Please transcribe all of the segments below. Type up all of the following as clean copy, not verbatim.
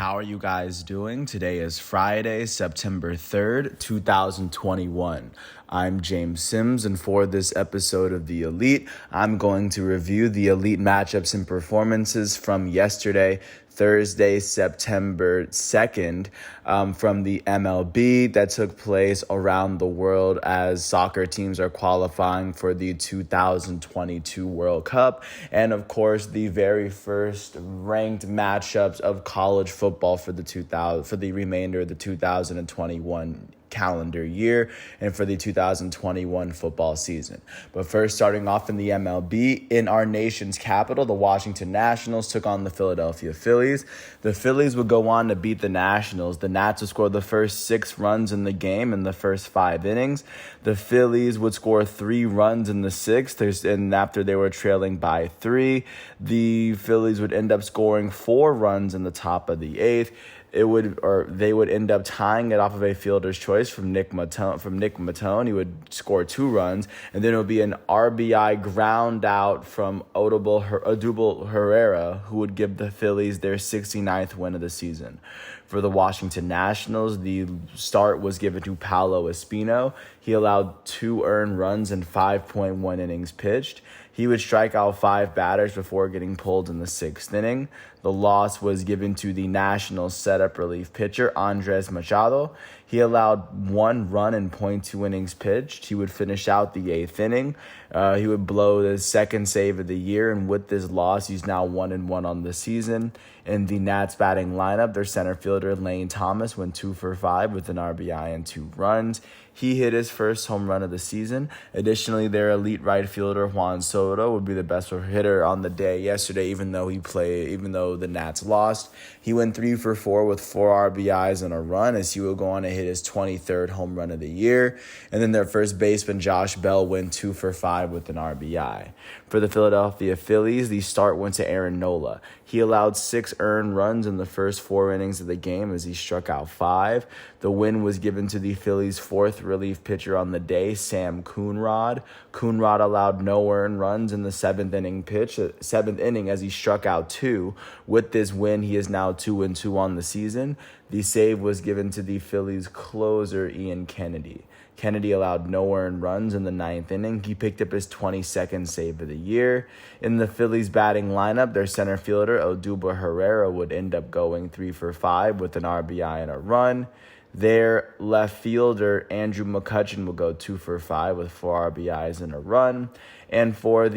How are you guys doing? Today is Friday, September 3rd, 2021. I'm James Sims, and for this episode of The Elite, I'm going to review the Elite matchups and performances from yesterday, Thursday, September 2nd, from the MLB that took place around the world as soccer teams are qualifying for the 2022 World Cup, and of course the very first ranked matchups of college football for the remainder of the 2021 calendar year and for the 2021 football season. But first, starting off in the MLB, in our nation's capital, the Washington Nationals took on the Philadelphia Phillies. The Phillies would go on to beat the Nationals. The Nats would score the first 6 runs in the game in the first 5 innings. The Phillies would score 3 runs in the 6th, and after they were trailing by 3, the Phillies would end up scoring 4 runs in the top of the 8th. They would end up tying it off of a fielder's choice from Nick Matone. He would score 2 runs, and then it would be an RBI ground out from Odubel Herrera, who would give the Phillies their 69th win of the season. For the Washington Nationals, the start was given to Paolo Espino. He allowed 2 earned runs in 5.1 innings pitched. He would strike out 5 batters before getting pulled in the 6th inning. The loss was given to the Nationals setup relief pitcher, Andres Machado. He allowed 1 run in .2 innings pitched. He would finish out the 8th inning. He would blow the second save of the year, and with this loss, he's now 1-1 on the season. In the Nats batting lineup, their center fielder, Lane Thomas, went 2 for 5 with an RBI and 2 runs. He hit his first home run of the season. Additionally, their elite right fielder, Juan Soto, would be the best hitter on the day yesterday, even though the Nats lost. He went 3 for 4 with 4 RBIs and a run, as he will go on to hit his 23rd home run of the year. And then their first baseman, Josh Bell, went 2 for 5 with an RBI. For the Philadelphia Phillies, the start went to Aaron Nola. He allowed 6 earned runs in the first 4 innings of the game as he struck out 5. The win was given to the Phillies' 4th relief pitcher on the day, Sam Coonrod. Coonrod allowed no earned runs in the 7th inning as he struck out 2. With this win, he is now 2-2 on the season. The save was given to the Phillies' closer, Ian Kennedy. Kennedy allowed no earned runs in the 9th inning. He picked up his 22nd save of the year. In the Phillies batting lineup, their center fielder, Odubel Herrera, would end up going 3 for 5 with an RBI and a run. Their left fielder, Andrew McCutchen, will go 2 for 5 with 4 RBIs and a run. And with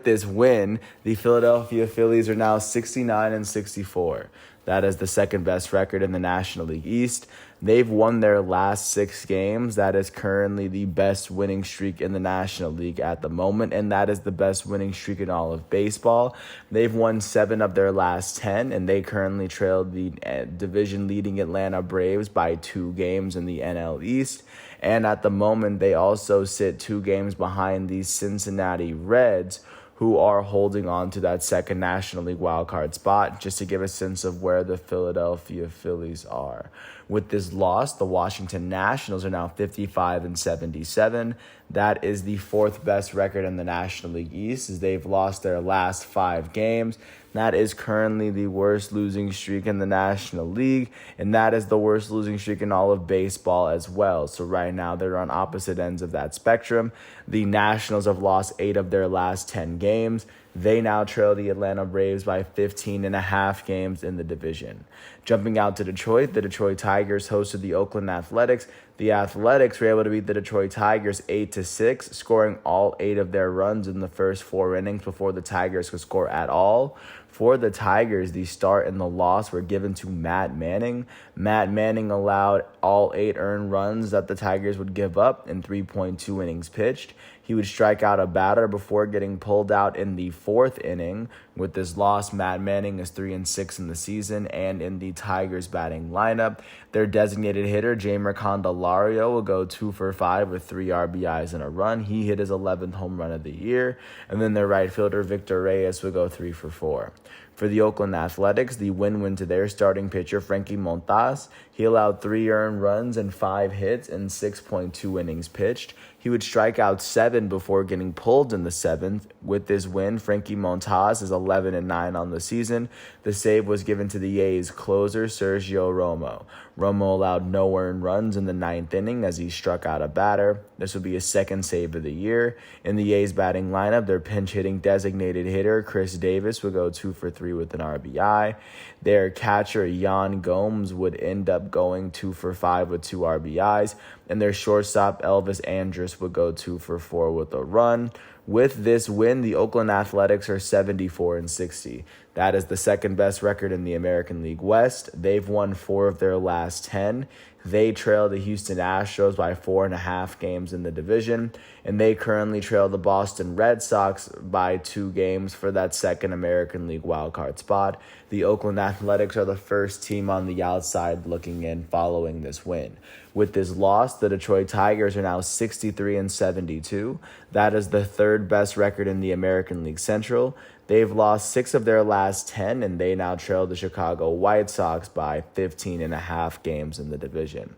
this win, the Philadelphia Phillies are now 69-64. That is the second best record in the National League East. They've won their last 6 games. That is currently the best winning streak in the National League at the moment, and that is the best winning streak in all of baseball. They've won 7 of their last 10, and they currently trail the division-leading Atlanta Braves by 2 games in the NL East. And at the moment, they also sit 2 games behind the Cincinnati Reds, who are holding on to that second National League wildcard spot, just to give a sense of where the Philadelphia Phillies are. With this loss, the Washington Nationals are now 55-77. That is the 4th best record in the National League East, as they've lost their last 5 games. That is currently the worst losing streak in the National League, and that is the worst losing streak in all of baseball as well. So right now, they're on opposite ends of that spectrum. The Nationals have lost 8 of their last 10 games. They now trail the Atlanta Braves by 15.5 games in the division. Jumping out to Detroit, the Detroit Tigers hosted the Oakland Athletics. The Athletics were able to beat the Detroit Tigers 8-6, scoring all 8 of their runs in the first 4 innings before the Tigers could score at all. For the Tigers, the start and the loss were given to Matt Manning. Matt Manning allowed all 8 earned runs that the Tigers would give up in 3.2 innings pitched. He would strike out a batter before getting pulled out in the 4th inning. With this loss, Matt Manning is 3-6 in the season, and in the Tigers batting lineup, their designated hitter, Jeimer Candelario, will go 2 for 5 with 3 RBIs and a run. He hit his 11th home run of the year. And then their right fielder, Victor Reyes, will go 3 for 4. For the Oakland Athletics, the win went to their starting pitcher, Frankie Montas. He allowed 3 earned runs and 5 hits in 6.2 innings pitched. He would strike out 7 before getting pulled in the 7th. With this win, Frankie Montas is 11-9 on the season. The save was given to the A's closer, Sergio Romo. Romo allowed no earned runs in the 9th inning as he struck out a batter. This would be his second save of the year. In the A's batting lineup, their pinch-hitting designated hitter, Chris Davis, would go 2 for 3 with an RBI. Their catcher, Yan Gomes, would end up going 2 for 5 with 2 RBIs. And their shortstop, Elvis Andrus, would go 2 for 4 with a run. With this win, the Oakland Athletics are 74-60. That is the second best record in the American League West. They've won 4 of their last 10. They trail the Houston Astros by 4.5 games in the division, and they currently trail the Boston Red Sox by 2 games for that second American League wildcard spot. The Oakland Athletics are the first team on the outside looking in following this win. With this loss, the Detroit Tigers are now 63-72. That is the third best record in the American League Central. They've lost 6 of their last 10, and they now trail the Chicago White Sox by 15.5 games in the division.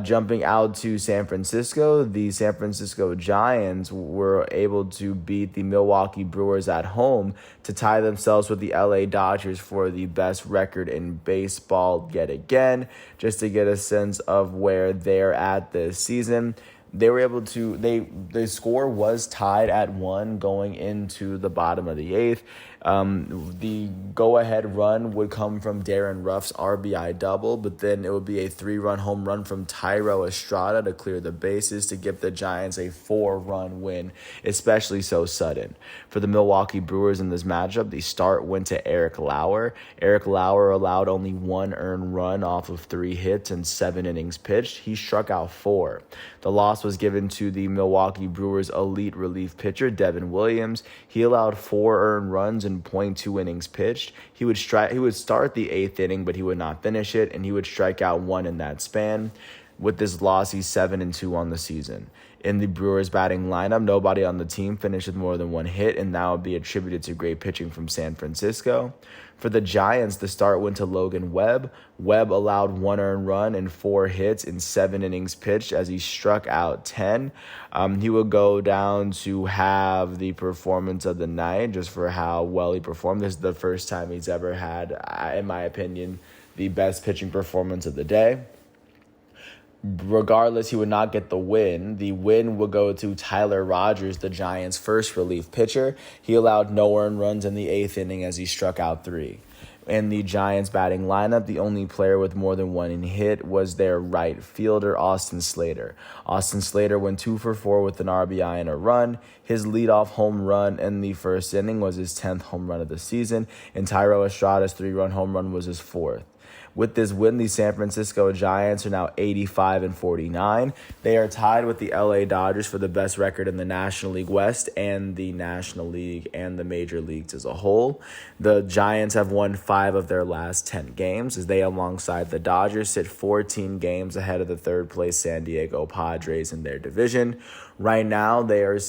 Jumping out to San Francisco, the San Francisco Giants were able to beat the Milwaukee Brewers at home to tie themselves with the LA Dodgers for the best record in baseball yet again, just to get a sense of where they're at this season. They were able to, the score was tied at 1 going into the bottom of the 8th. The go-ahead run would come from Darren Ruff's RBI double, but then it would be a 3-run home run from Thairo Estrada to clear the bases to give the Giants a 4-run win, especially so sudden. For the Milwaukee Brewers in this matchup, the start went to Eric Lauer. Eric Lauer allowed only 1 earned run off of 3 hits and 7 innings pitched. He struck out 4. The loss was given to the Milwaukee Brewers' elite relief pitcher, Devin Williams. He allowed 4 earned runs in .2 innings pitched. He would start the 8th inning, but he would not finish it, and he would strike out 1 in that span. With this loss, he's 7-2 on the season. In the Brewers batting lineup, nobody on the team finished with more than 1 hit, and that would be attributed to great pitching from San Francisco. For the Giants, the start went to Logan Webb. Webb allowed 1 earned run and 4 hits in 7 innings pitched as he struck out 10. He would go down to have the performance of the night just for how well he performed. This is the first time he's ever had, in my opinion, the best pitching performance of the day. Regardless, he would not get the win. The win would go to Tyler Rogers, the Giants' first relief pitcher. He allowed no earned runs in the 8th inning as he struck out 3. In the Giants batting lineup, the only player with more than 1 hit was their right fielder, Austin Slater. Austin Slater went 2 for 4 with an RBI and a run. His leadoff home run in the first inning was his 10th home run of the season, and Thairo Estrada's 3-run home run was his 4th. With this win, the San Francisco Giants are now 85-49. They are tied with the LA Dodgers for the best record in the National League West and the National League and the major leagues as a whole. The Giants have won 5 of their last 10 games as they, alongside the Dodgers, sit 14 games ahead of the third-place San Diego Padres in their division. Right now, they are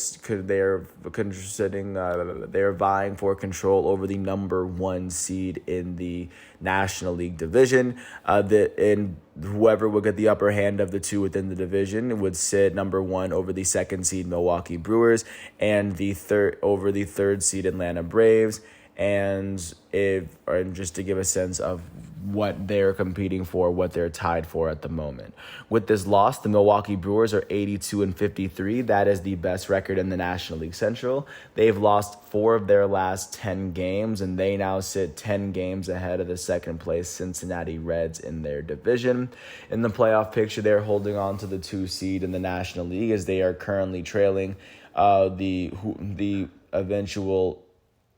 vying for control over the number 1 seed in the National League division. And whoever would get the upper hand of the 2 within the division would sit number 1 over the 2nd seed Milwaukee Brewers and the third over the 3rd seed Atlanta Braves. And just to give a sense of what they're competing for, what they're tied for at the moment. With this loss, the Milwaukee Brewers are 82-53. That is the best record in the National League Central. They've lost 4 of their last 10 games, and they now sit 10 games ahead of the second-place Cincinnati Reds in their division. In the playoff picture, they're holding on to the 2 seed in the National League as they are currently trailing the eventual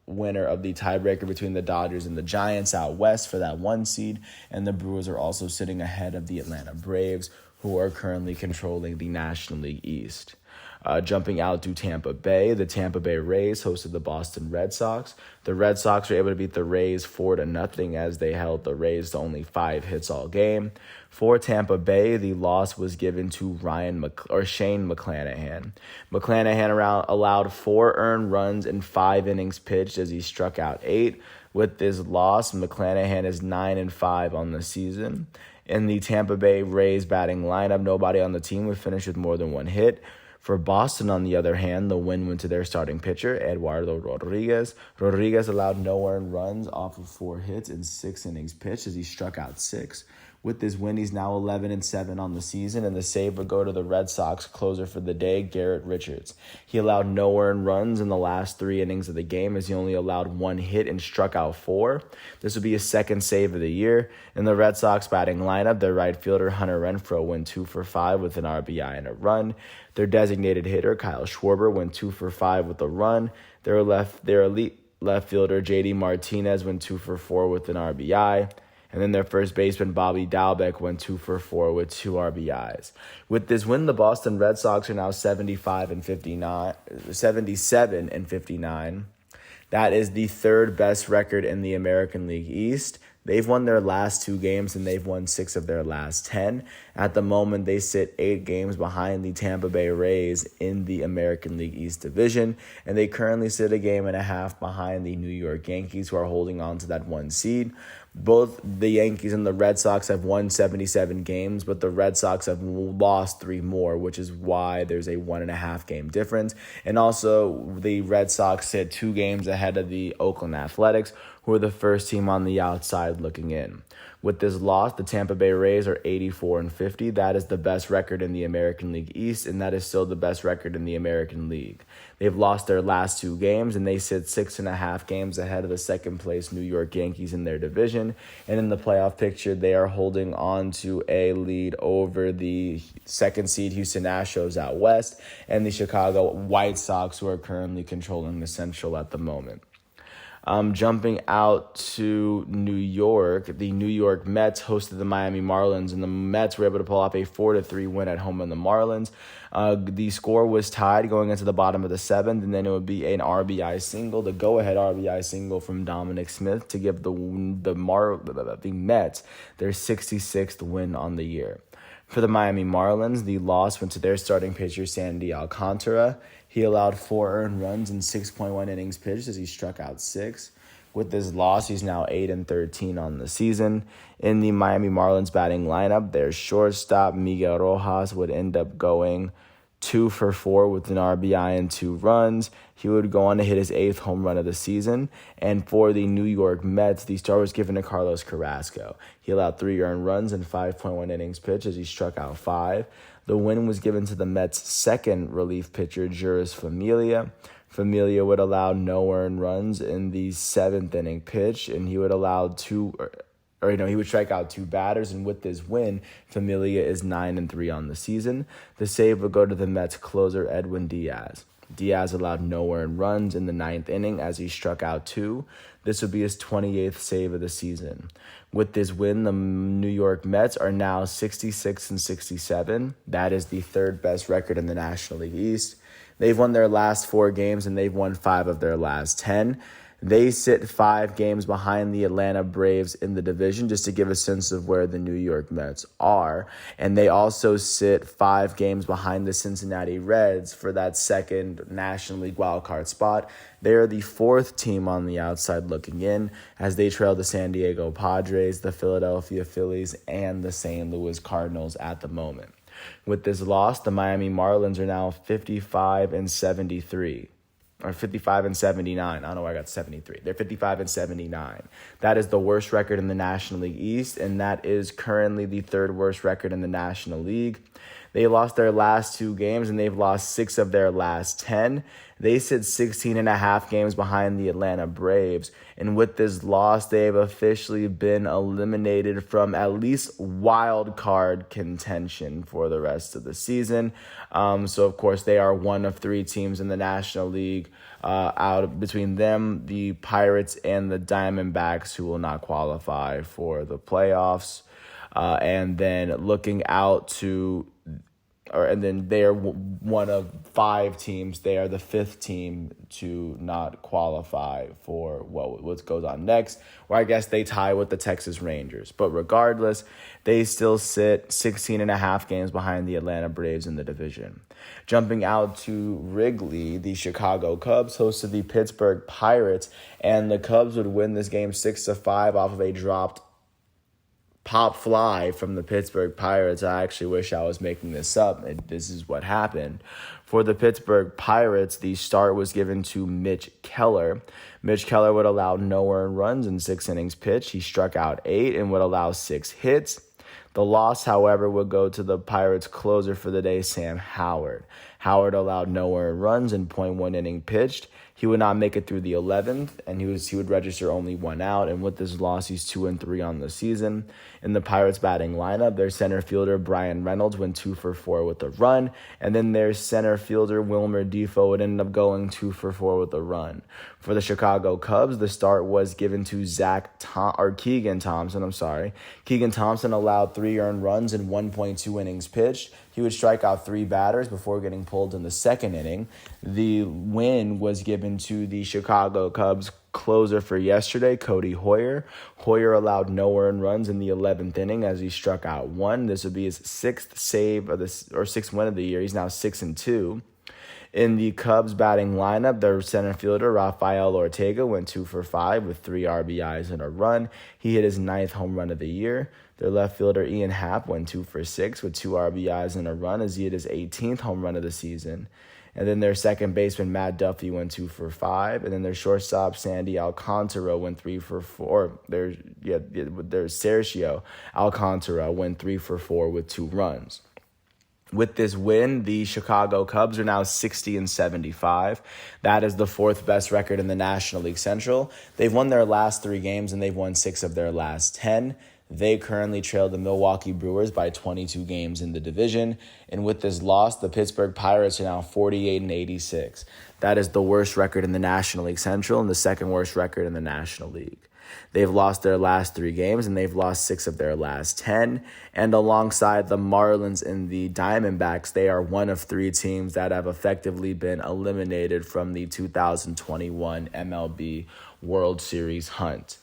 winner of the tiebreaker between the Dodgers and the Giants out west for that 1 seed, and the Brewers are also sitting ahead of the Atlanta Braves, who are currently controlling the National League East. Jumping out to Tampa Bay, the Tampa Bay Rays hosted the Boston Red Sox. The Red Sox were able to beat the Rays 4-0 as they held the Rays to only 5 hits all game. For Tampa Bay, the loss was given to Shane McClanahan. McClanahan allowed 4 earned runs in 5 innings pitched as he struck out 8. With this loss, McClanahan is 9-5 on the season. In the Tampa Bay Rays batting lineup, nobody on the team would finish with more than 1 hit. For Boston, on the other hand, the win went to their starting pitcher, Eduardo Rodriguez. Rodriguez allowed no earned runs off of 4 hits in 6 innings pitched as he struck out 6. With this win, he's now 11-7 on the season, and the save would go to the Red Sox closer for the day, Garrett Richards. He allowed no earned runs in the last 3 innings of the game as he only allowed 1 hit and struck out 4. This would be his second save of the year. In the Red Sox batting lineup, their right fielder, Hunter Renfroe, went 2 for 5 with an RBI and a run. Their designated hitter, Kyle Schwarber, went 2 for 5 with a run. Their elite left fielder, JD Martinez, went 2 for 4 with an RBI. And then their first baseman, Bobby Dalbec, went 2 for 4 with 2 RBIs. With this win, the Boston Red Sox are now 77-59. That is the 3rd best record in the American League East. They've won their last 2 games, and they've won 6 of their last 10. At the moment, they sit 8 games behind the Tampa Bay Rays in the American League East Division, and they currently sit a game and a half behind the New York Yankees, who are holding on to that 1 seed. Both the Yankees and the Red Sox have won 77 games, but the Red Sox have lost 3 more, which is why there's a 1.5 game difference. And also, the Red Sox sit 2 games ahead of the Oakland Athletics, who are the first team on the outside looking in. With this loss, the Tampa Bay Rays are 84-50. That is the best record in the American League East, and that is still the best record in the American League. They've lost their last 2 games, and they sit 6.5 games ahead of the second-place New York Yankees in their division. And in the playoff picture, they are holding on to a lead over the second-seed Houston Astros out west and the Chicago White Sox, who are currently controlling the Central at the moment. Jumping out to New York, the New York Mets hosted the Miami Marlins, and the Mets were able to pull off a 4-3 win at home on the Marlins. The score was tied going into the bottom of the 7th, and then it would be an RBI single, the go-ahead RBI single from Dominic Smith to give the Mets their 66th win on the year. For the Miami Marlins, the loss went to their starting pitcher, Sandy Alcantara. He allowed 4 earned runs in 6.1 innings pitched as he struck out 6. With this loss, he's now 8-13 on the season. In the Miami Marlins batting lineup, their shortstop, Miguel Rojas, would end up going 2 for 4 with an RBI and 2 runs. He would go on to hit his 8th home run of the season. And for the New York Mets, the start was given to Carlos Carrasco. He allowed 3 earned runs in 5.1 innings pitched as he struck out 5. The win was given to the Mets' second relief pitcher, Juris Familia. Familia would allow no earned runs in the 7th inning pitch, and he would allow he would strike out 2 batters, and with this win, Familia is 9-3 on the season. The save would go to the Mets closer, Edwin Diaz. Diaz allowed no earned runs in the 9th inning as he struck out 2. This would be his 28th save of the season. With this win, the New York Mets are now 66-67. That is the 3rd best record in the National League East. They've won their last 4 games, and they've won 5 of their last 10. They sit 5 games behind the Atlanta Braves in the division, just to give a sense of where the New York Mets are. And they also sit 5 games behind the Cincinnati Reds for that second National League wildcard spot. They are the 4th team on the outside looking in, as they trail the San Diego Padres, the Philadelphia Phillies, and the St. Louis Cardinals at the moment. With this loss, the Miami Marlins are now 55-73. Or 55-79. I don't know why I got 73. They're 55-79. That is the worst record in the National League East, and that is currently the 3rd worst record in the National League. They lost their last 2 games, and they've lost 6 of their last 10. They sit 16.5 games behind the Atlanta Braves. And with this loss, they have officially been eliminated from at least wild card contention for the rest of the season. So, of course, they are one of 3 teams in the National League out between them, the Pirates, and the Diamondbacks, who will not qualify for the playoffs. And then looking out to and then they are one of 5 teams. They are the 5th team to not qualify for what goes on next, or I guess they tie with the Texas Rangers. But regardless, they still sit 16 and a half games behind the Atlanta Braves in the division. Jumping out to Wrigley, the Chicago Cubs hosted the Pittsburgh Pirates, and the Cubs would win this game 6-5 off of a dropped pop fly from the Pittsburgh Pirates. I actually wish I was making this up. This is what happened. For the Pittsburgh Pirates, the start was given to Mitch Keller. Mitch Keller would allow no earned runs in 6 innings pitched. He struck out 8 and would allow 6 hits. The loss, however, would go to the Pirates' closer for the day, Sam Howard. Howard allowed no earned runs in .1 inning pitched. He would not make it through the 11th, and he would register only 1 out. And with this loss, he's 2-3 on the season. In the Pirates' batting lineup, their center fielder Brian Reynolds went 2-for-4 with a run, and then their center fielder Wilmer Defoe would end up going 2-for-4 with a run. For the Chicago Cubs, the start was given to Keegan Thompson. Keegan Thompson allowed 3 earned runs in 1.2 innings pitched. He would strike out 3 batters before getting pulled in the 2nd inning. The win was given to the Chicago Cubs closer for yesterday, Cody Hoyer. Hoyer allowed no earned runs in the 11th inning as he struck out 1. This would be his 6th save of this, or 6th win of the year. He's now 6-2. In the Cubs batting lineup, their center fielder, Rafael Ortega, went 2-for-5 with 3 RBIs and a run. He hit his 9th home run of the year. Their left fielder, Ian Happ, went 2-for-6 with 2 RBIs and a run as he hit his 18th home run of the season. And then their second baseman, Matt Duffy, went 2-for-5. And then their shortstop, Sandy Alcantara, went 3-for-4. Their Sergio Alcantara went 3-for-4 with 2 runs. With this win, the Chicago Cubs are now 60-75. That is the 4th best record in the National League Central. They've won their last 3 games, and they've won 6 of their last 10. They currently trail the Milwaukee Brewers by 22 games in the division. And with this loss, the Pittsburgh Pirates are now 48-86. That is the worst record in the National League Central and the 2nd worst record in the National League. They've lost their last 3 games, and they've lost 6 of their last 10. And alongside the Marlins and the Diamondbacks, they are one of 3 teams that have effectively been eliminated from the 2021 MLB World Series hunt.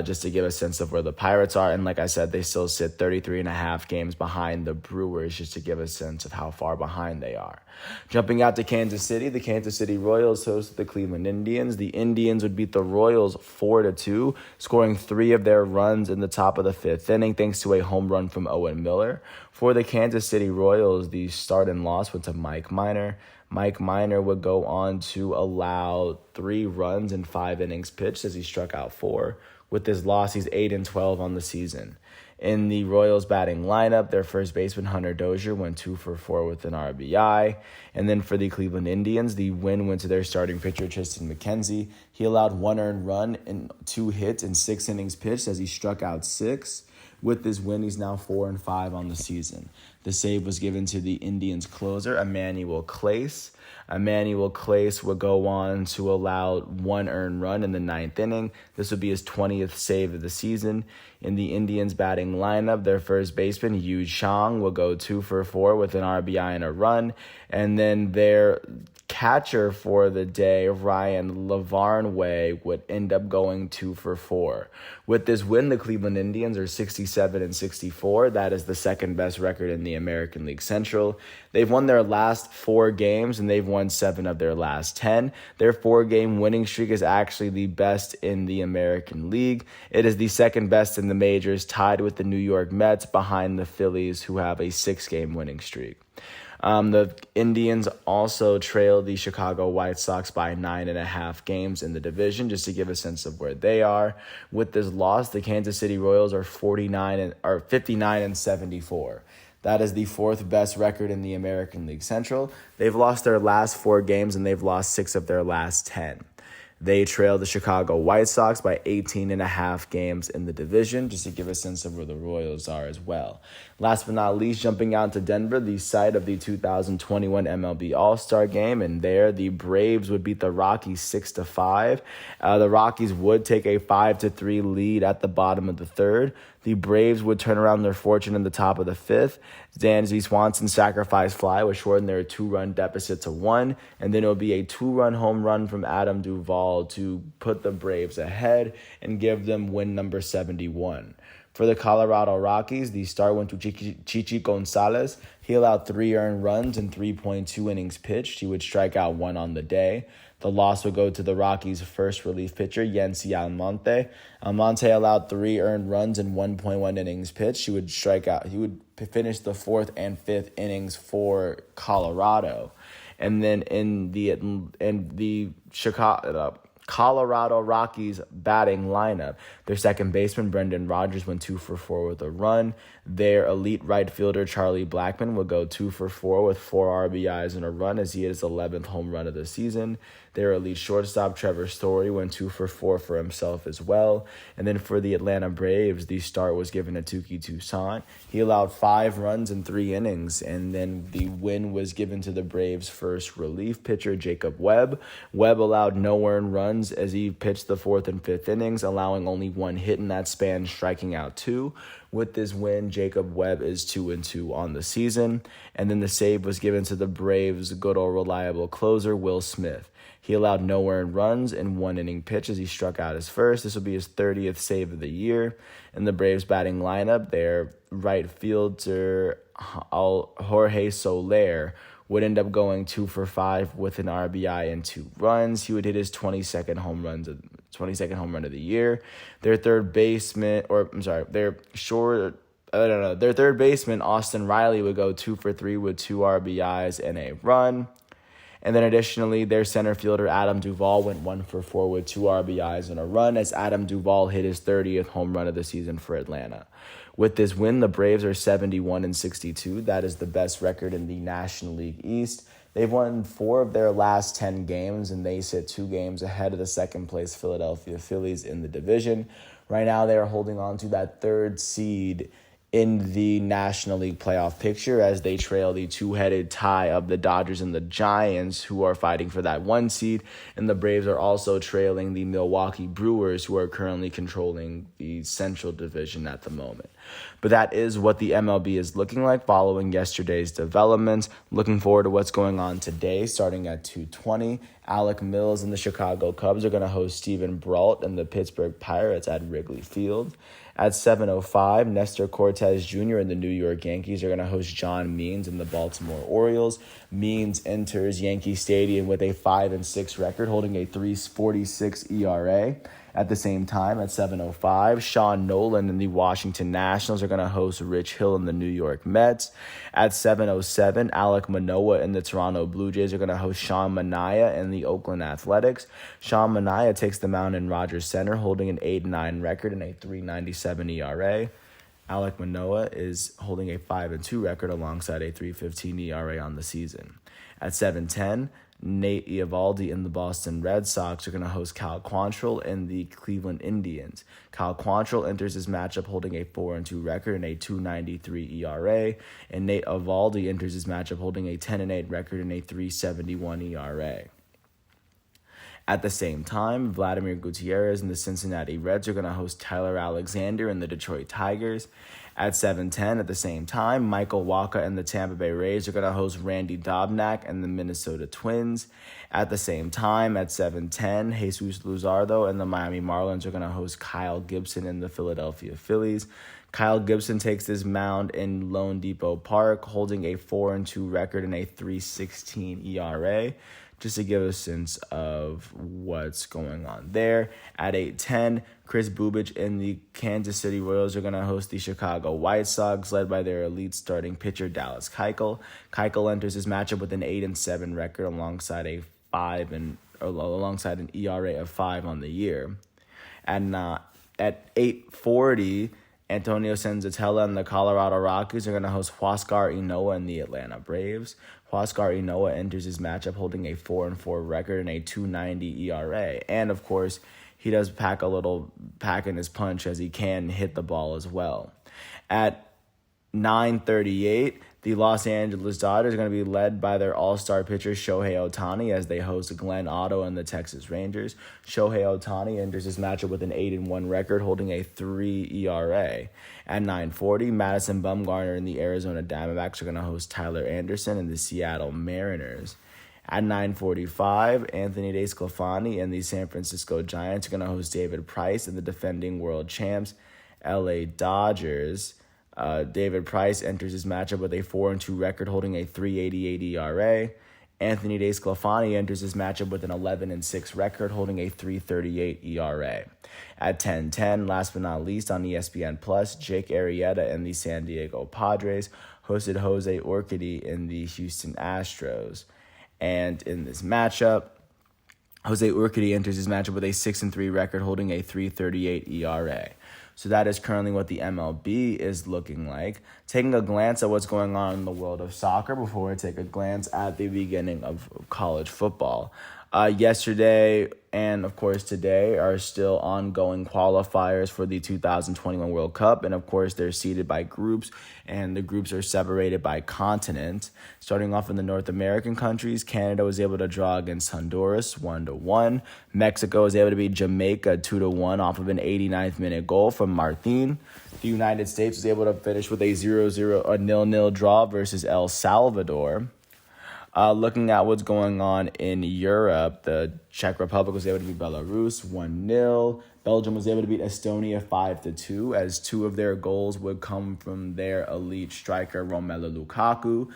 Just to give a sense of where the Pirates are. And like I said, they still sit 33.5 games behind the Brewers, just to give a sense of how far behind they are. Jumping out to Kansas City, the Kansas City Royals hosted the Cleveland Indians. The Indians would beat the Royals 4-2, scoring 3 of their runs in the top of the 5th inning, thanks to a home run from Owen Miller. For the Kansas City Royals, the start and loss went to Mike Minor. Mike Minor would go on to allow 3 runs in 5 innings pitched as he struck out 4. With this loss, he's 8-12 on the season. In the Royals batting lineup, their first baseman, Hunter Dozier, went 2-for-4 with an RBI. And then for the Cleveland Indians, the win went to their starting pitcher, Tristan McKenzie. He allowed 1 earned run and 2 hits in 6 innings pitched as he struck out 6. With this win, he's now 4-5 on the season. The save was given to the Indians closer, Emmanuel Clase. Emmanuel Clase would go on to allow 1 earned run in the 9th inning. This would be his 20th save of the season. In the Indians batting lineup, their first baseman, Yu Chang, will go 2-for-4 with an RBI and a run. And then their catcher for the day, Ryan Lavarnway, would end up going 2-for-4. With this win, the Cleveland Indians are 67-64. That is the 2nd best record in the American League Central. They've won their last 4 games, and they've won 7 of their last 10. Their 4-game winning streak is actually the best in the American League. It is the 2nd best in the majors, tied with the New York Mets, behind the Phillies, who have a 6-game winning streak. The Indians also trail the Chicago White Sox by 9.5 games in the division, just to give a sense of where they are. With this loss, the Kansas City Royals are 59-74. That is the 4th best record in the American League Central. They've lost their last 4 games, and they've lost 6 of their last 10. They trail the Chicago White Sox by 18.5 games in the division, just to give a sense of where the Royals are as well. Last but not least, jumping out to Denver, the site of the 2021 MLB All-Star Game, and there the Braves would beat the Rockies 6-5. The Rockies would take a 5-3 lead at the bottom of the third. The Braves would turn around their fortune in the top of the fifth. Dansby Swanson's sacrifice fly would shorten their 2-run deficit to 1, and then it would be a 2-run home run from Adam Duvall to put the Braves ahead and give them win number 71. For the Colorado Rockies, the start went to Chichi Gonzalez. He allowed 3 earned runs in 3.2 innings pitched. He would strike out 1 on the day. The loss would go to the Rockies' first relief pitcher, Yency Almonte. Almonte allowed 3 earned runs in 1.1 innings pitched. He would finish the 4th and 5th innings for Colorado. And then in the Colorado Rockies batting lineup, their second baseman, Brendan Rodgers, went 2 for 4 with a run. Their elite right fielder, Charlie Blackmon, would go 2 for 4 with 4 RBIs and a run as he hit his 11th home run of the season. Their elite shortstop, Trevor Story, went 2 for 4 for himself as well. And then for the Atlanta Braves, the start was given to Touki Toussaint. He allowed 5 runs in 3 innings, and then the win was given to the Braves' first relief pitcher, Jacob Webb. Webb allowed no earned runs as he pitched the 4th and 5th innings, allowing only 1 hit in that span, striking out 2. With this win, Jacob Webb is 2-2 on the season. And then the save was given to the Braves' good old reliable closer, Will Smith. He allowed no earned runs in 1 inning pitch as he struck out his first. This will be his 30th save of the year. In the Braves batting lineup, their right fielder, Jorge Soler, would end up going 2 for 5 with an RBI and 2 runs. He would hit his 22nd home run of the year. Their third baseman, Austin Riley, would go 2 for 3 with 2 RBIs and a run. And then additionally, their center fielder, Adam Duvall, went 1 for 4 with 2 RBIs and a run as Adam Duvall hit his 30th home run of the season for Atlanta. With this win, the Braves are 71-62. That is the best record in the National League East. They've won 4 of their last 10 games, and they sit 2 games ahead of the second-place Philadelphia Phillies in the division. Right now, they are holding on to that 3rd seed in the National League playoff picture as they trail the 2-headed tie of the Dodgers and the Giants, who are fighting for that 1 seed. And the Braves are also trailing the Milwaukee Brewers, who are currently controlling the Central Division at the moment. But that is what the MLB is looking like following yesterday's developments. Looking forward to what's going on today, starting at 2:20. Alec Mills and the Chicago Cubs are going to host Steven Brault and the Pittsburgh Pirates at Wrigley Field. At 7:05, Nestor Cortez Jr. and the New York Yankees are going to host John Means and the Baltimore Orioles. Means enters Yankee Stadium with a 5-6 record, holding a 3.46 ERA. At the same time, at 7:05, Sean Nolan and the Washington Nationals are going to host Rich Hill and the New York Mets. At 7:07, Alek Manoah and the Toronto Blue Jays are going to host Sean Manaea and the Oakland Athletics. Sean Manaea takes the mound in Rogers Center, holding an 8-9 record and a 3.97 ERA. Alek Manoah is holding a 5-2 record alongside a 3.15 ERA on the season. At 7:10, Nate Eovaldi and the Boston Red Sox are going to host Cal Quantrill and the Cleveland Indians. Cal Quantrill enters his matchup holding a 4-2 record and a 2.93 ERA, and Nate Eovaldi enters his matchup holding a 10-8 record and a 3.71 ERA. At the same time, Vladimir Gutierrez and the Cincinnati Reds are going to host Tyler Alexander and the Detroit Tigers. At 7:10, at the same time, Michael Wacha and the Tampa Bay Rays are going to host Randy Dobnak and the Minnesota Twins. At the same time, at 7:10, Jesus Luzardo and the Miami Marlins are going to host Kyle Gibson and the Philadelphia Phillies. Kyle Gibson takes his mound in Lone Depot Park, holding a 4-2 record and a 3.16 ERA. Just to give a sense of what's going on there. At 8:10, Chris Bubich and the Kansas City Royals are going to host the Chicago White Sox, led by their elite starting pitcher, Dallas Keuchel. Keuchel enters his matchup with an 8-7 record alongside an ERA of 5 on the year. And at 8:40, Antonio Senzatella and the Colorado Rockies are going to host Huascar Ynoa and the Atlanta Braves. Huascar Ynoa enters his matchup holding a 4-4 record and a 2.90 ERA. And, of course, he does pack a little pack in his punch as he can hit the ball as well. At 9:38, the Los Angeles Dodgers are going to be led by their all-star pitcher Shohei Ohtani as they host Glenn Otto and the Texas Rangers. Shohei Ohtani enters his matchup with an 8-1 record, holding a 3 ERA. At 9:40, Madison Bumgarner and the Arizona Diamondbacks are going to host Tyler Anderson and the Seattle Mariners. At 9:45, Anthony DeSclafani and the San Francisco Giants are going to host David Price and the defending world champs LA Dodgers. David Price enters his matchup with a 4-2 record, holding a 3.88 ERA. Anthony DeSclafani enters his matchup with an 11-6 record, holding a 3.38 ERA. At 10:10, last but not least, on ESPN Plus, Jake Arrieta and the San Diego Padres hosted Jose Urquidy in the Houston Astros. And in this matchup, Jose Urquidy enters his matchup with a 6-3 record, holding a 3.38 ERA. So that is currently what the MLB is looking like. Taking a glance at what's going on in the world of soccer before we take a glance at the beginning of college football. Yesterday and, of course, today are still ongoing qualifiers for the 2021 World Cup. And, of course, they're seeded by groups, and the groups are separated by continent. Starting off in the North American countries, Canada was able to draw against Honduras 1-1. Mexico was able to beat Jamaica 2-1 off of an 89th minute goal from Martin. The United States was able to finish with a 0-0 draw versus El Salvador. Looking at what's going on in Europe, the Czech Republic was able to beat Belarus 1-0. Belgium was able to beat Estonia 5-2, as two of their goals would come from their elite striker Romelu Lukaku.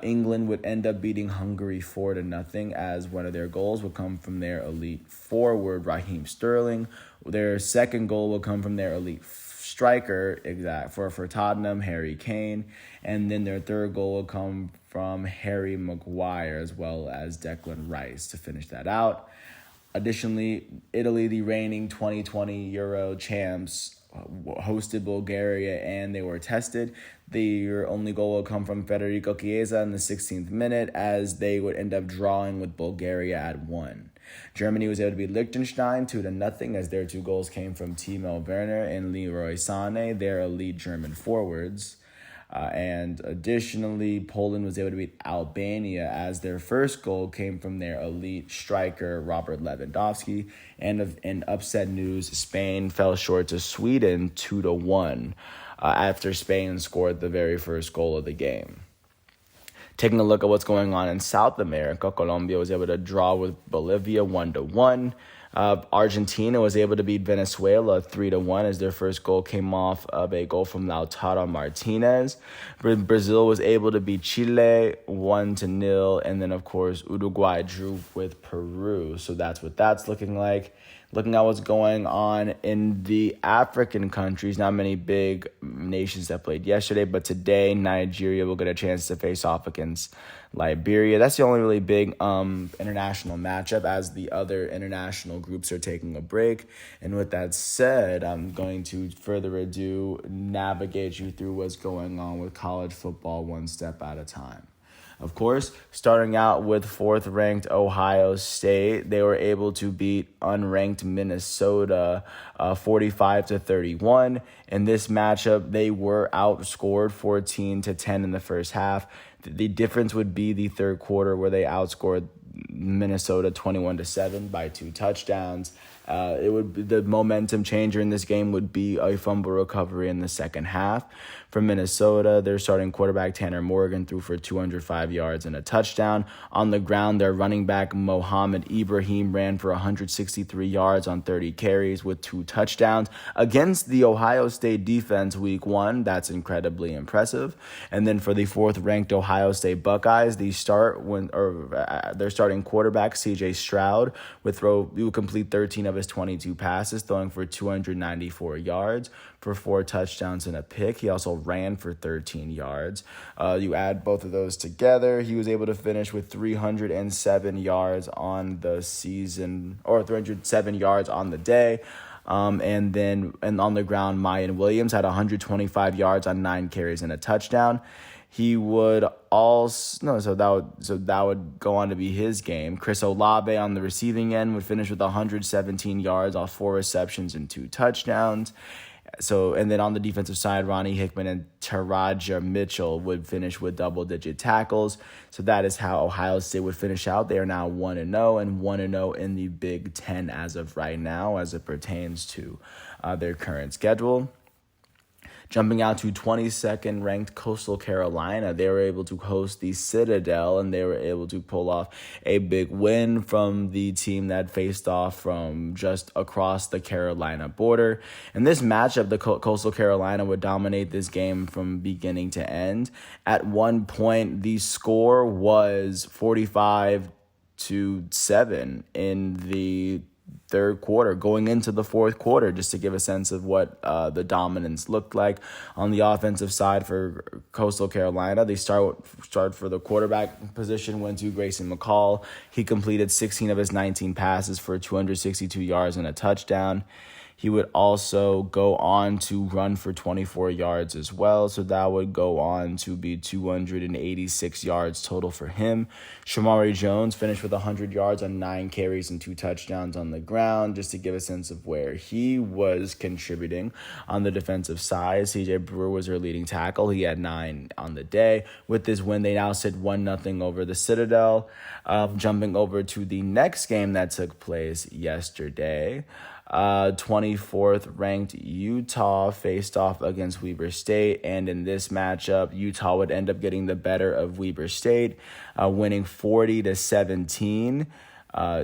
England would end up beating Hungary 4-0, as one of their goals would come from their elite forward Raheem Sterling. Their second goal will come from their elite striker for Tottenham, Harry Kane, and then their third goal will come from Harry Maguire as well as Declan Rice to finish that out. Additionally, Italy, the reigning 2020 Euro champs, hosted Bulgaria and they were tested. Their only goal will come from Federico Chiesa in the 16th minute, as they would end up drawing with Bulgaria at 1. Germany was able to beat Liechtenstein 2-0, as their two goals came from Timo Werner and Leroy Sané, their elite German forwards. And additionally, Poland was able to beat Albania, as their first goal came from their elite striker, Robert Lewandowski. And in upset news, Spain fell short to Sweden 2-1 after Spain scored the very first goal of the game. Taking a look at what's going on in South America, Colombia was able to draw with Bolivia 1-1. Argentina was able to beat Venezuela 3-1, as their first goal came off of a goal from Lautaro Martinez. Brazil was able to beat Chile 1-0, and then of course Uruguay drew with Peru. So that's what that's looking like. Looking at what's going on in the African countries, not many big nations that played yesterday, but today Nigeria will get a chance to face off against Liberia. That's the only really big international matchup, as the other international groups are taking a break. And with that said, I'm going to further ado navigate you through what's going on with college football one step at a time. Of course, starting out with fourth-ranked Ohio State, they were able to beat unranked Minnesota 45-31. In this matchup, they were outscored 14-10 in the first half. The difference would be the third quarter, where they outscored Minnesota 21-7 by 2 touchdowns. It would be the momentum changer in this game would be a fumble recovery in the second half. For Minnesota, their starting quarterback Tanner Morgan threw for 205 yards and a touchdown. On the ground, their running back Mohamed Ibrahim ran for 163 yards on 30 carries with 2 touchdowns against the Ohio State defense week 1. That's incredibly impressive. And then for the fourth-ranked Ohio State Buckeyes, their starting quarterback CJ Stroud would complete 13 of his 22 passes, throwing for 294 yards for 4 touchdowns and a pick. He also ran for 13 yards. You add both of those together, he was able to finish with 307 yards on the season, or 307 yards on the day. And on the ground, Mayan Williams had 125 yards on 9 carries and a touchdown. He would also so that would go on to be his game. Chris Olave on the receiving end would finish with 117 yards off 4 receptions and 2 touchdowns. And then on the defensive side, Ronnie Hickman and Taraja Mitchell would finish with double-digit tackles. So that is how Ohio State would finish out. They are now 1-0 and 1-0 in the Big Ten as of right now, as it pertains to their current schedule. Jumping out to 22nd ranked Coastal Carolina, they were able to host the Citadel, and they were able to pull off a big win from the team that faced off from just across the Carolina border. In this matchup, the Coastal Carolina would dominate this game from beginning to end. At one point, the score was 45-7 in the third quarter, going into the fourth quarter, just to give a sense of what the dominance looked like. On the offensive side for Coastal Carolina, they start for the quarterback position, went to Grayson McCall. He completed 16 of his 19 passes for 262 yards and a touchdown. He would also go on to run for 24 yards as well, so that would go on to be 286 yards total for him. Shamari Jones finished with 100 yards on 9 carries and 2 touchdowns on the ground, just to give a sense of where he was contributing. On the defensive side, CJ Brewer was their leading tackle. He had 9 on the day. With this win, they now sit 1-0 over the Citadel. Jumping over to the next game that took place yesterday, 24th ranked Utah faced off against Weber State, and in this matchup, Utah would end up getting the better of Weber State, winning 40-17.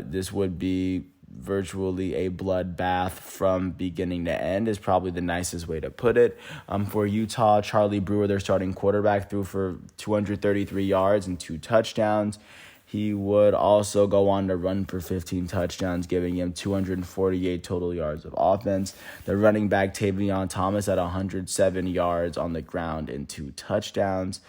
This would be virtually a bloodbath from beginning to end, is probably the nicest way to put it. For Utah, Charlie Brewer, their starting quarterback, threw for 233 yards and 2 touchdowns. He would also go on to run for 15 touchdowns, giving him 248 total yards of offense. The running back, Tavion Thomas, had 107 yards on the ground and 2 touchdowns.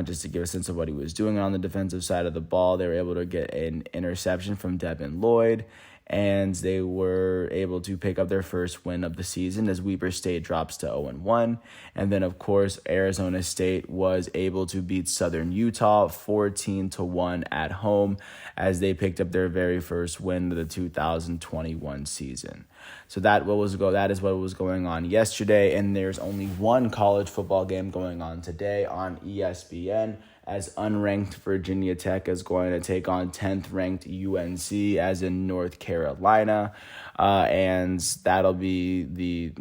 Just to give a sense of what he was doing on the defensive side of the ball, they were able to get an interception from Devin Lloyd, and they were able to pick up their first win of the season as Weber State drops to 0-1. And then, of course, Arizona State was able to beat Southern Utah 14-1 at home as they picked up their very first win of the 2021 season. So that is what was going on yesterday, and there's only one college football game going on today on ESPN, as unranked Virginia Tech is going to take on 10th ranked UNC, as in North Carolina, and that'll be the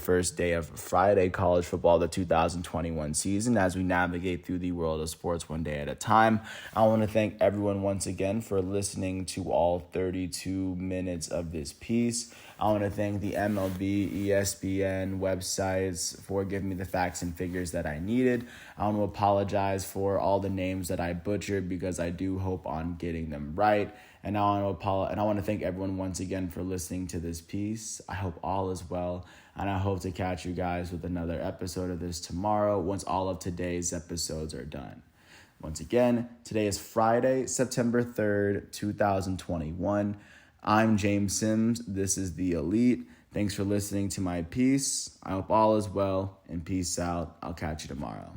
first day of Friday college football, the 2021 season, as we navigate through the world of sports one day at a time. I want to thank everyone once again for listening to all 32 minutes of this piece. I want to thank the MLB, ESPN websites for giving me the facts and figures that I needed. I want to apologize for all the names that I butchered, because I do hope on getting them right. And I want to thank everyone once again for listening to this piece. I hope all is well, and I hope to catch you guys with another episode of this tomorrow once all of today's episodes are done. Once again, today is Friday, September 3rd, 2021. I'm James Sims. This is The Elite. Thanks for listening to my piece. I hope all is well, and peace out. I'll catch you tomorrow.